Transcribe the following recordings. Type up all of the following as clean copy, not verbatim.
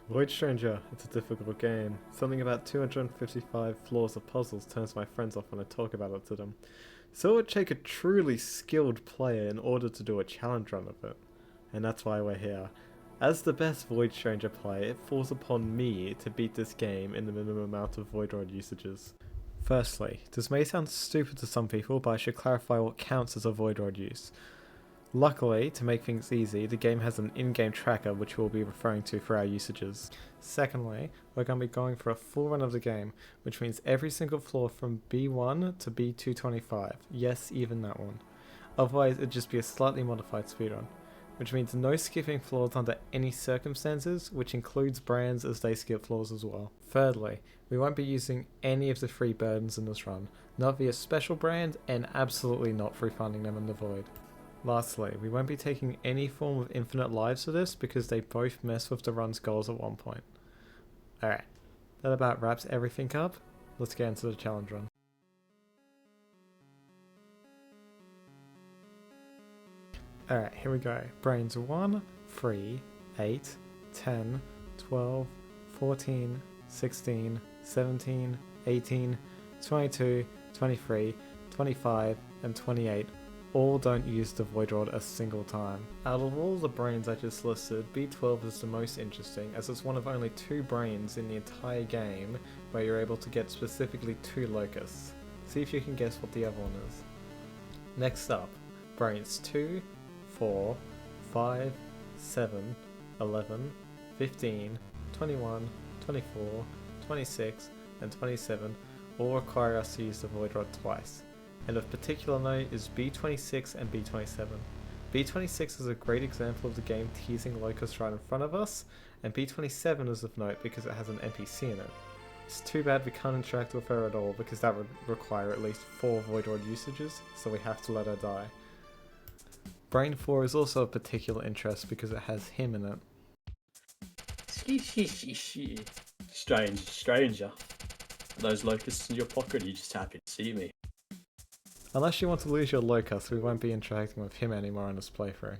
Void Stranger, it's a difficult game. Something about 255 floors of puzzles turns my friends off when I talk about it to them. So it would take a truly skilled player in order to do a challenge run of it. And that's why we're here. As the best Void Stranger player, it falls upon me to beat this game in the minimum amount of Void Rod usages. Firstly, this may sound stupid to some people, but I should clarify what counts as a Void Rod use. Luckily, to make things easy, the game has an in-game tracker which we'll be referring to for our usages. Secondly, we're going to be going for a full run of the game, which means every single floor from B1 to B225. Yes, even that one. Otherwise, it'd just be a slightly modified speedrun, which means no skipping floors under any circumstances, which includes brands as they skip floors as well. Thirdly, we won't be using any of the free burdens in this run, not via special brand, and absolutely not free finding them in the void. Lastly, we won't be taking any form of infinite lives for this because they both mess with the run's goals at one point. Alright, that about wraps everything up. Let's get into the challenge run. Alright, here we go. Brains 1, 3, 8, 10, 12, 14, 16, 17, 18, 22, 23, 25, and 28 all don't use the Void Rod a single time. Out of all the brains I just listed, B12 is the most interesting as it's one of only 2 brains in the entire game where you're able to get specifically 2 locusts. See if you can guess what the other one is. Next up, brains 2, 4, 5, 7, 11, 15, 21, 24, 26, and 27 all require us to use the Void Rod twice. And of particular note is B26 and B27. B26 is a great example of the game teasing Locust right in front of us, and B27 is of note because it has an NPC in it. It's too bad we can't interact with her at all because that would require at least 4 Void Rod usages, so we have to let her die. Brain 4 is also of particular interest because it has him in it. Stranger. Are those locusts in your pocket, or are you just happy to see me? Unless you want to lose your locust, we won't be interacting with him anymore in this playthrough.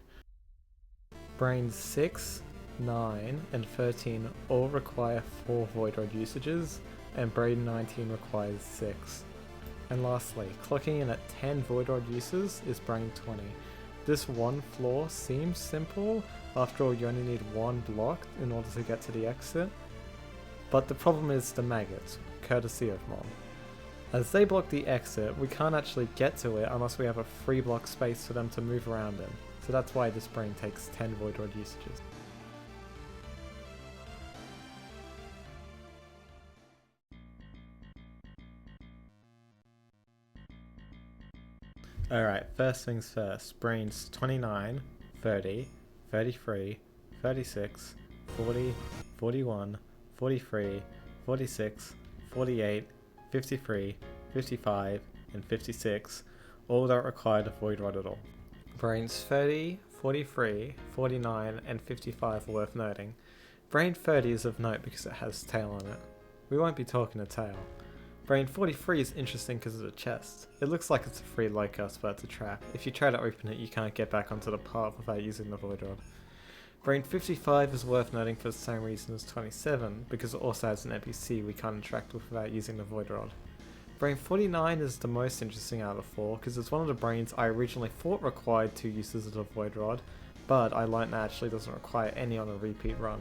Brains 6, 9, and 13 all require 4 Void Rod usages, and Brain 19 requires 6. And lastly, clocking in at 10 Void Rod uses is Brain 20. This one floor seems simple, after all you only need 1 block in order to get to the exit, but the problem is the maggots, courtesy of Mom. As they block the exit, we can't actually get to it unless we have a free block space for them to move around in, so that's why this brain takes 10 Void Rod usages. Alright, first things first, brains 29, 30, 33, 36, 40, 41, 43, 46, 48, 53, 55, and 56 all don't require the Void Rod at all. Brains 30, 43, 49, and 55 are worth noting. Brain 30 is of note because it has tail on it. We won't be talking a tail. Brain 43 is interesting because it's a chest. It looks like it's a free locust, but it's a trap. If you try to open it, you can't get back onto the path without using the Void Rod. Brain 55 is worth noting for the same reason as 27, because it also has an NPC we can't interact with without using the Void Rod. Brain 49 is the most interesting out of 4, because it's one of the brains I originally thought required 2 uses of the Void Rod, but I learnt that actually doesn't require any on a repeat run.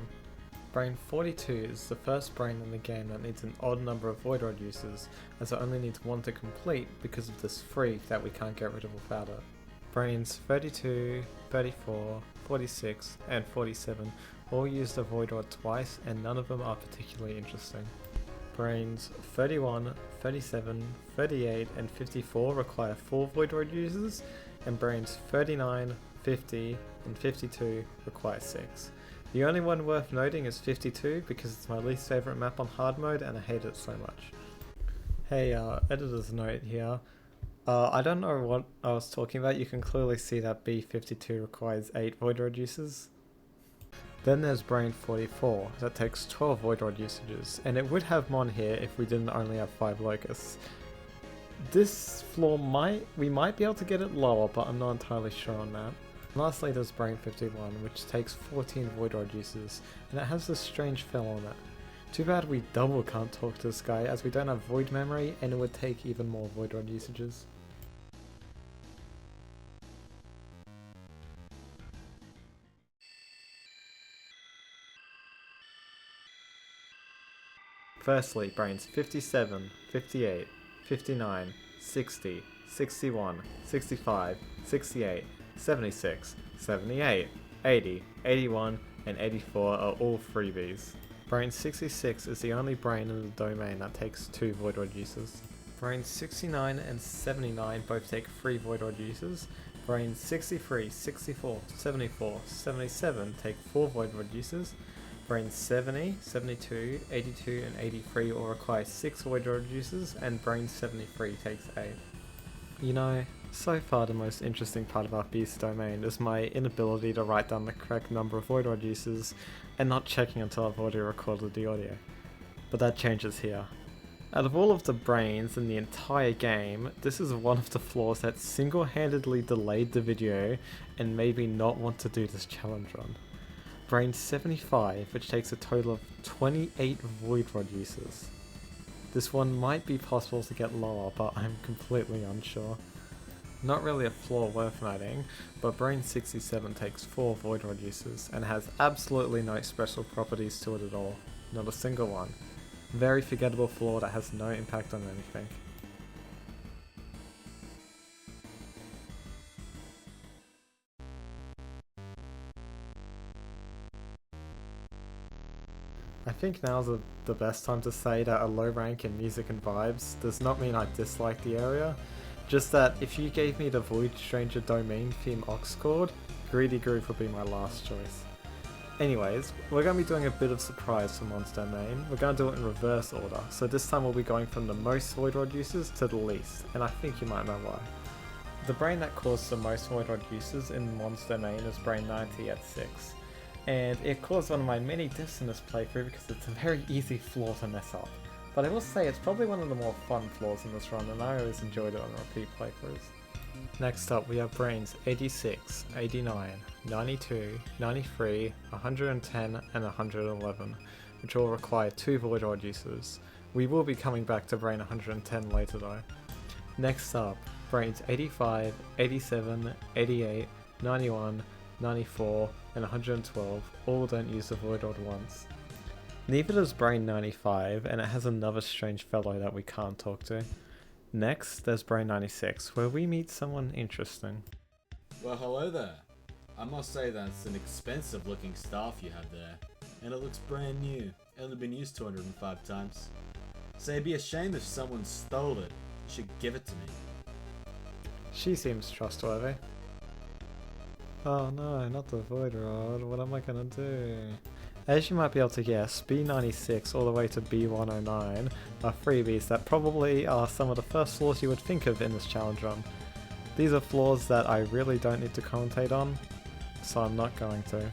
Brain 42 is the first brain in the game that needs an odd number of Void Rod uses, as it only needs 1 to complete because of this freak that we can't get rid of without it. Brains 32, 34, 46, and 47 all use the Void Rod twice, and none of them are particularly interesting. Brains 31, 37, 38, and 54 require 4 Void Rod uses, and brains 39, 50, and 52 require 6. The only one worth noting is 52 because it's my least favourite map on hard mode and I hate it so much. Hey, editor's note here. I don't know what I was talking about. You can clearly see that B52 requires 8 Void Rod uses. Then there's Brain 44, that takes 12 Void Rod usages, and it would have Mon here if we didn't only have 5 locusts. This floor we might be able to get it lower, but I'm not entirely sure on that. Lastly there's Brain 51, which takes 14 Void Rod uses, and it has this strange fill on it. Too bad we double can't talk to this guy, as we don't have Void Memory and it would take even more Void Rod usages. Firstly, brains 57, 58, 59, 60, 61, 65, 68, 76, 78, 80, 81, and 84 are all freebies. Brain 66 is the only brain in the domain that takes 2 Void Rod uses. Brains 69 and 79 both take 3 Void Rod uses. Brains 63, 64, 74, 77 take 4 Void Rod uses. Brains 70, 72, 82, and 83 all require 6 Void Rod uses, and Brain 73 takes 8. You know, so far the most interesting part about Eus Domain is my inability to write down the correct number of Void Rod uses, and not checking until I've already recorded the audio. But that changes here. Out of all of the brains in the entire game, this is one of the flaws that single-handedly delayed the video and made me not want to do this challenge run. Brain 75, which takes a total of 28 Void Rod uses. This one might be possible to get lower, but I'm completely unsure. Not really a flaw worth noting, but Brain 67 takes 4 Void Rod uses and has absolutely no special properties to it at all. Not a single one. Very forgettable flaw that has no impact on anything. I think now's the best time to say that a low rank in music and vibes does not mean I dislike the area, just that if you gave me the Void Stranger domain theme aux chord, Greedy Groove would be my last choice. Anyways, we're going to be doing a bit of surprise for Mon's Domain. We're going to do it in reverse order, so this time we'll be going from the most Void Rod uses to the least, and I think you might know why. The brain that caused the most Void Rod uses in Mon's Domain is Brain 90 at 6. And it caused one of my many deaths in this playthrough because it's a very easy flaw to mess up. But I will say it's probably one of the more fun flaws in this run, and I always enjoyed it on repeat playthroughs. Next up we have brains 86, 89, 92, 93, 110 and 111, which all require 2 Void Rod uses. We will be coming back to brain 110 later though. Next up, brains 85, 87, 88, 91, 94 and 112 all don't use the Void Rod once. Neither does Brain 95, and it has another strange fellow that we can't talk to. Next, there's Brain 96, where we meet someone interesting. Well, hello there. I must say that's an expensive looking staff you have there, and it looks brand new, only been used 205 times. So it'd be a shame if someone stole it. You should give it to me. She seems trustworthy. Oh no, not the Void Rod, what am I gonna do? As you might be able to guess, B96 all the way to B109 are freebies that probably are some of the first flaws you would think of in this challenge run. These are flaws that I really don't need to commentate on, so I'm not going to.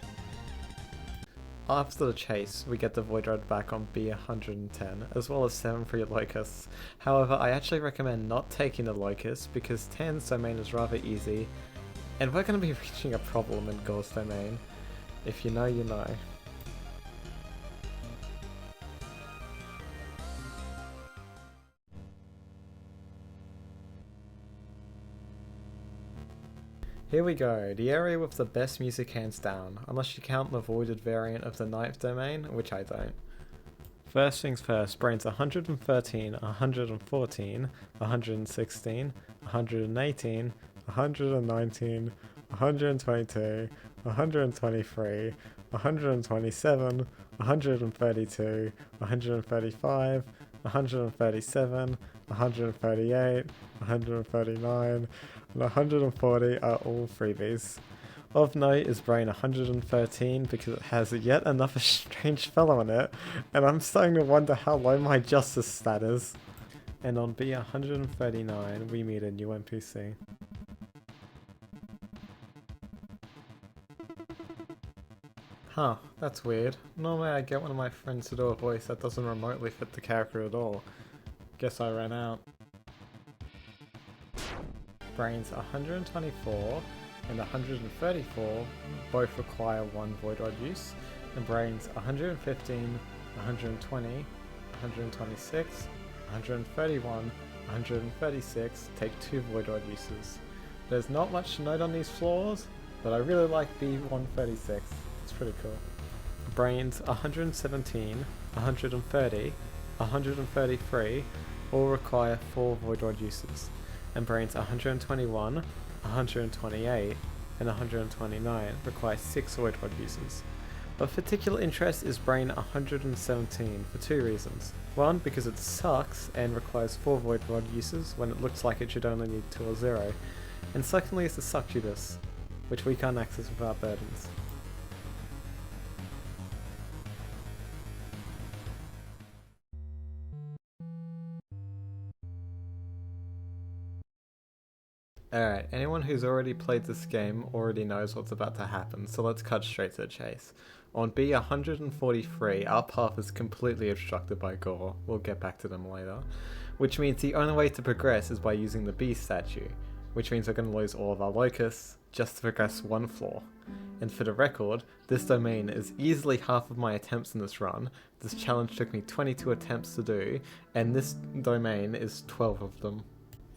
After the chase, we get the Void Rod back on B110, as well as 7 free locusts. However, I actually recommend not taking the locusts because 10's domain is rather easy, and we're going to be reaching a problem in Gore's domain. If you know, you know. Here we go, the area with the best music hands down, unless you count the voided variant of the 9th domain, which I don't. First things first, brains 113, 114, 116, 118, 119, 122, 123, 127, 132, 135, 137, 138, 139, and 140 are all freebies. Of note is brain 113 because it has yet another strange fellow in it, and I'm starting to wonder how low my justice stat is. And on B139 we meet a new NPC. Huh, that's weird. Normally I get one of my friends to do a voice that doesn't remotely fit the character at all. Guess I ran out. Brains 124, and 134 both require 1 void rod use, and brains 115, 120, 126, 131, 136 take 2 void rod uses. There's not much to note on these floors, but I really like B136, it's pretty cool. Brains 117, 130, 133 all require 4 void rod uses, and brains 121, 128, and 129 require 6 void rod uses. Of particular interest is brain 117 for 2 reasons. One, because it sucks and requires 4 void rod uses when it looks like it should only need 2 or 0, and secondly is the succubus, which we can't access without burdens. Alright, anyone who's already played this game already knows what's about to happen, so let's cut straight to the chase. On B143, our path is completely obstructed by gore, we'll get back to them later, which means the only way to progress is by using the B statue, which means we're going to lose all of our locusts just to progress 1 floor. And for the record, this domain is easily half of my attempts in this run. This challenge took me 22 attempts to do, and this domain is 12 of them.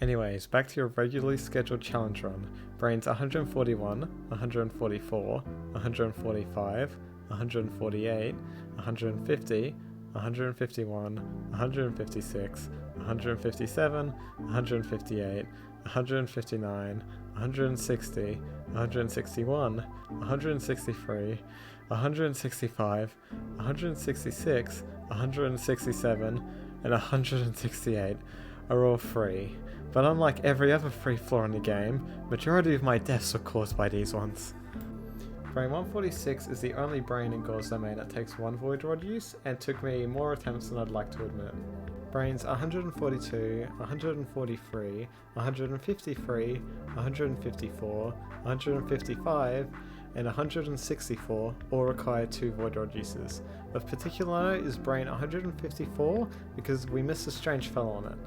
Anyways, back to your regularly scheduled challenge run. Brains 141, 144, 145, 148, 150, 151, 156, 157, 158, 159, 160, 161, 163, 165, 166, 167, and 168 are all free. But unlike every other free floor in the game, majority of my deaths are caused by these ones. Brain 146 is the only brain in Gore's domain that takes 1 void rod use, and took me more attempts than I'd like to admit. Brains 142, 143, 153, 154, 155, and 164 all require 2 void rod uses. Of particular note is brain 154 because we missed a strange fellow on it.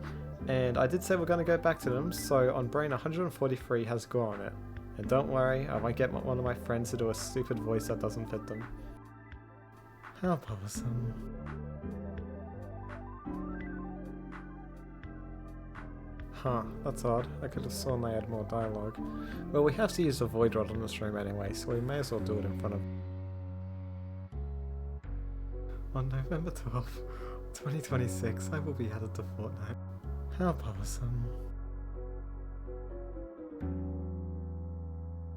And I did say we're going to go back to them, so on brain 143 has gore on it. And don't worry, I might get one of my friends to do a stupid voice that doesn't fit them. How bothersome. Huh, that's odd. I could have sworn they had more dialogue. Well, we have to use the void rod on this room anyway, so we may as well do it in front of... On November 12th, 2026, I will be added to Fortnite. How bothersome.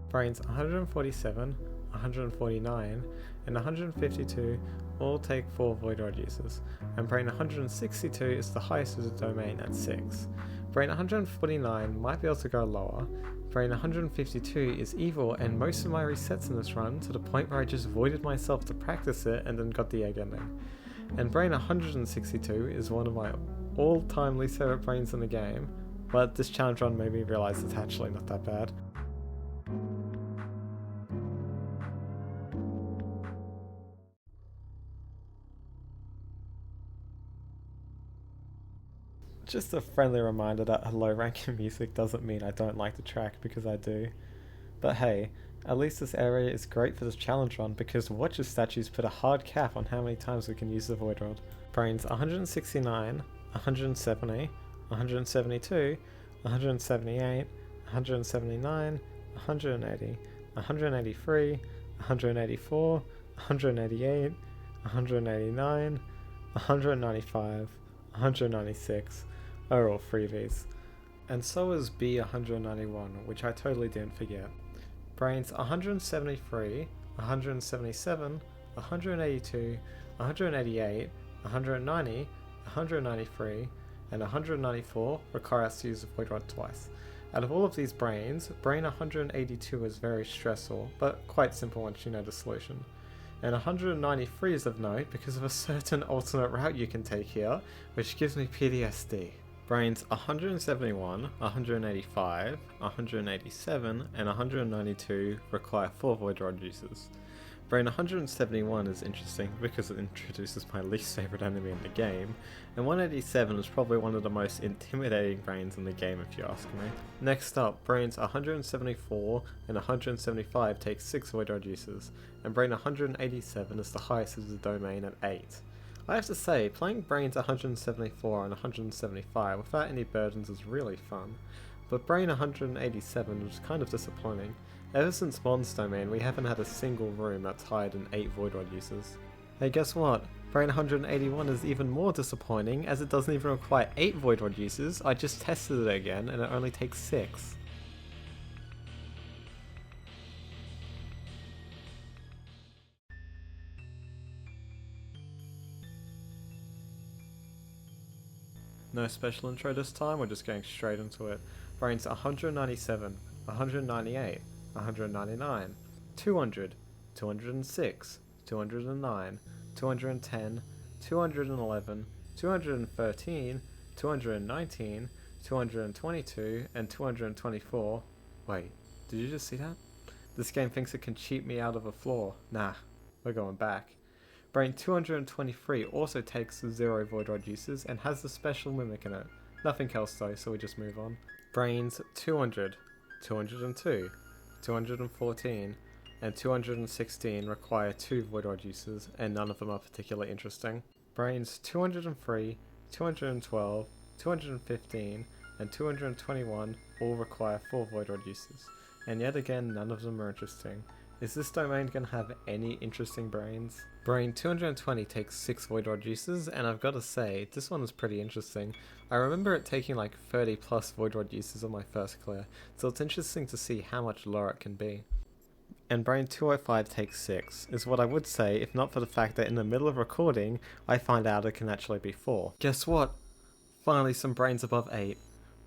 Brains 147, 149, and 152 all take 4 void rod uses, and brain 162 is the highest of the domain at 6. Brain 149 might be able to go lower. Brain 152 is evil, and most of my resets in this run to the point where I just voided myself to practice it and then got the egg ending. And brain 162 is one of my all-time least favorite brains in the game, but this challenge run made me realize it's actually not that bad. Just a friendly reminder that low ranking music doesn't mean I don't like the track, because I do. But hey, at least this area is great for this challenge run because Watcher statues put a hard cap on how many times we can use the void rod. Brains 169, 170, 172, 178, 179, 180, 183, 184, 188, 189, 195, 196 are all freebies. And so is B191, which I totally didn't forget. Brains 173, 177, 182, 188, 190, 193, and 194 require us to use the void rod twice. Out of all of these brains, brain 182 is very stressful, but quite simple once you know the solution. And 193 is of note because of a certain alternate route you can take here, which gives me PTSD. Brains 171, 185, 187, and 192 require 4 void rod uses. Brain 171 is interesting because it introduces my least favourite enemy in the game, and 187 is probably one of the most intimidating brains in the game if you ask me. Next up, brains 174 and 175 take 6 void reduces, and brain 187 is the highest of the domain at 8. I have to say, playing brains 174 and 175 without any burdens is really fun, but brain 187 was kind of disappointing. Ever since Bond's domain, we haven't had a single room that's higher than 8 void rod uses. Hey, guess what? Brain 181 is even more disappointing, as it doesn't even require 8 void rod uses. I just tested it again, and it only takes 6. No special intro this time, we're just going straight into it. Brains 197, 198, 199, 200, 206, 209, 210, 211, 213, 219, 222, and 224. Wait, did you just see that? This game thinks it can cheat me out of a floor. Nah, we're going back. Brain 223 also takes 0 void rod uses and has the special mimic in it. Nothing else though, so we just move on. Brains 200, 202, 214, and 216 require 2 void rod uses, and none of them are particularly interesting. Brains 203, 212, 215, and 221 all require 4 void rod uses, and yet again none of them are interesting. Is this domain going to have any interesting brains? Brain 220 takes 6 void rod uses, and I've got to say, this one is pretty interesting. I remember it taking like 30 plus void rod uses on my first clear, so it's interesting to see how much lower it can be. And Brain 205 takes 6, is what I would say if not for the fact that in the middle of recording, I find out it can actually be 4. Guess what? Finally some brains above 8.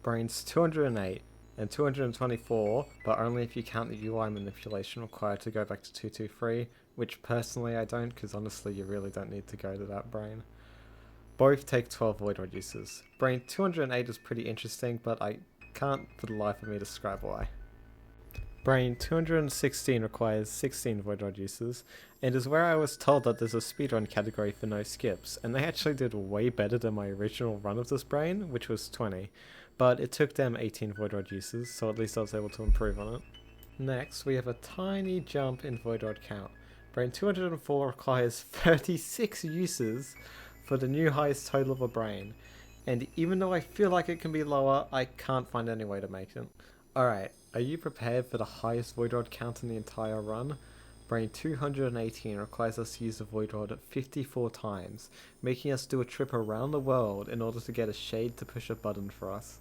Brains 208 and 224, but only if you count the UI manipulation required to go back to 223, which personally I don't, because honestly you really don't need to go to that brain. Both take 12 void rod uses. Brain 208 is pretty interesting, but I can't for the life of me describe why. Brain 216 requires 16 void rod uses, and is where I was told that there's a speedrun category for no skips, and they actually did way better than my original run of this brain, which was 20, but it took them 18 void rod uses, so at least I was able to improve on it. Next, we have a tiny jump in void rod count. Brain 204 requires 36 uses for the new highest total of a brain, and even though I feel like it can be lower, I can't find any way to make it. Alright, are you prepared for the highest void rod count in the entire run? Brain 218 requires us to use the void rod 54 times, making us do a trip around the world in order to get a shade to push a button for us.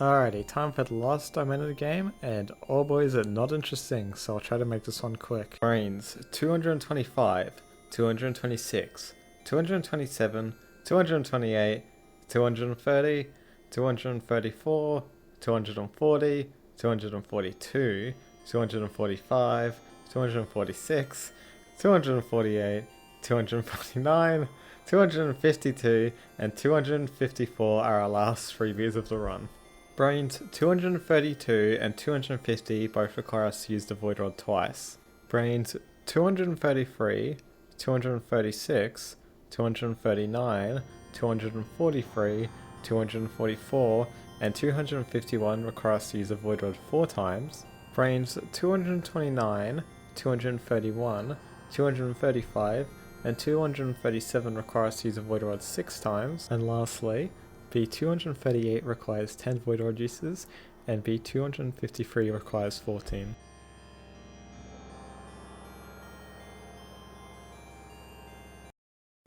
Alrighty, time for the last domain of the game, and oh boys are not interesting, so I'll try to make this one quick. Brains 225, 226, 227, 228, 230, 234, 240, 242, 245, 246, 248, 249, 252, and 254 are our last 3 views of the run. Brains 232 and 250 both require us to use the void rod twice. Brains 233, 236, 239, 243, 244, and 251 require us to use the void rod 4 times. Brains 229, 231, 235, and 237 require us to use the void rod 6 times. And lastly, B238 requires 10 void rod uses, and B253 requires 14.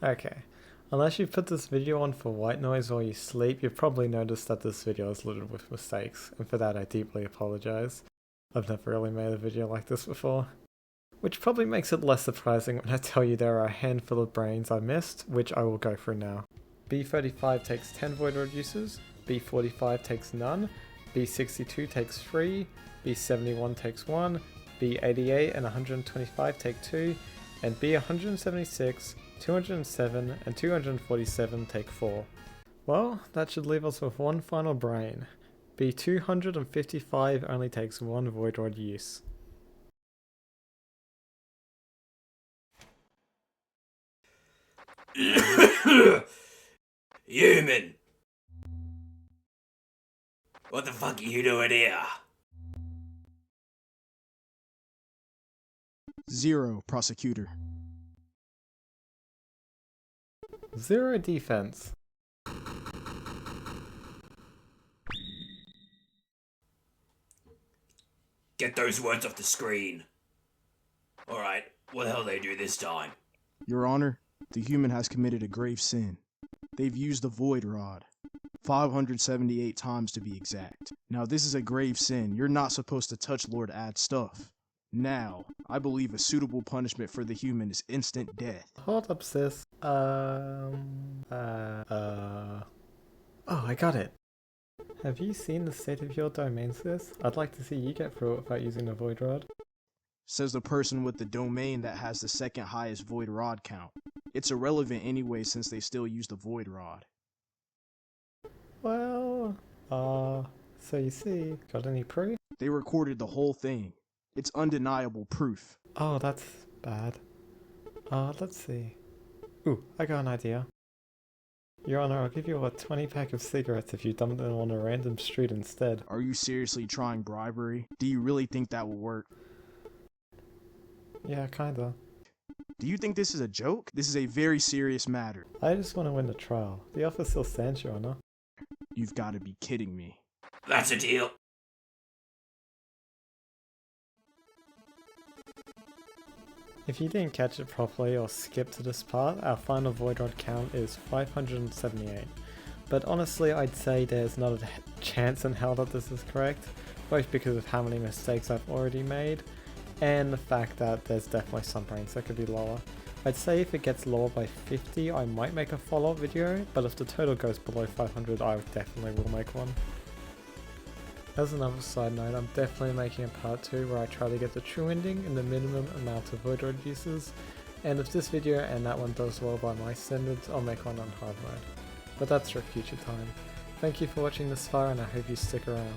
Okay, unless you put this video on for white noise while you sleep, you've probably noticed that this video is littered with mistakes, and for that I deeply apologise. I've never really made a video like this before. Which probably makes it less surprising when I tell you there are a handful of brains I missed, which I will go through now. B35 takes 10 void rod uses, B45 takes none, B62 takes 3, B71 takes 1, B88 and 125 take 2, and B176, 207 and 247 take 4. Well, that should leave us with one final brain. B255 only takes 1 void rod use. Human! What the fuck are you doing here? 0, prosecutor. 0 defense. Get those words off the screen. Alright, what the hell they do this time? Your Honor, the human has committed a grave sin. They've used the void rod. 578 times to be exact. Now this is a grave sin. You're not supposed to touch Lord Ad's stuff. Now, I believe a suitable punishment for the human is instant death. Hold up, sis. Oh, I got it. Have you seen the state of your domain, sis? I'd like to see you get through it without using the void rod. Says the person with the domain that has the second highest void rod count. It's irrelevant anyway since they still use the void rod. Well, so you see, got any proof? They recorded the whole thing. It's undeniable proof. Oh, that's bad. Let's see. Ooh, I got an idea. Your Honor, I'll give you a 20-pack of cigarettes if you dump them on a random street instead. Are you seriously trying bribery? Do you really think that will work? Yeah, kinda. Do you think this is a joke? This is a very serious matter. I just want to win the trial. The offer still stands, Your Honor. You've got to be kidding me. That's a deal. If you didn't catch it properly or skip to this part, our final void rod count is 578. But honestly, I'd say there's not a chance in hell that this is correct, both because of how many mistakes I've already made, and the fact that there's definitely some brains that could be lower. I'd say if it gets lower by 50, I might make a follow-up video, but if the total goes below 500, I definitely will make one. As another side note, I'm definitely making a part 2 where I try to get the true ending in the minimum amount of void rod uses, and if this video and that one does well by my standards, I'll make one on hard mode. But that's for a future time. Thank you for watching this far and I hope you stick around.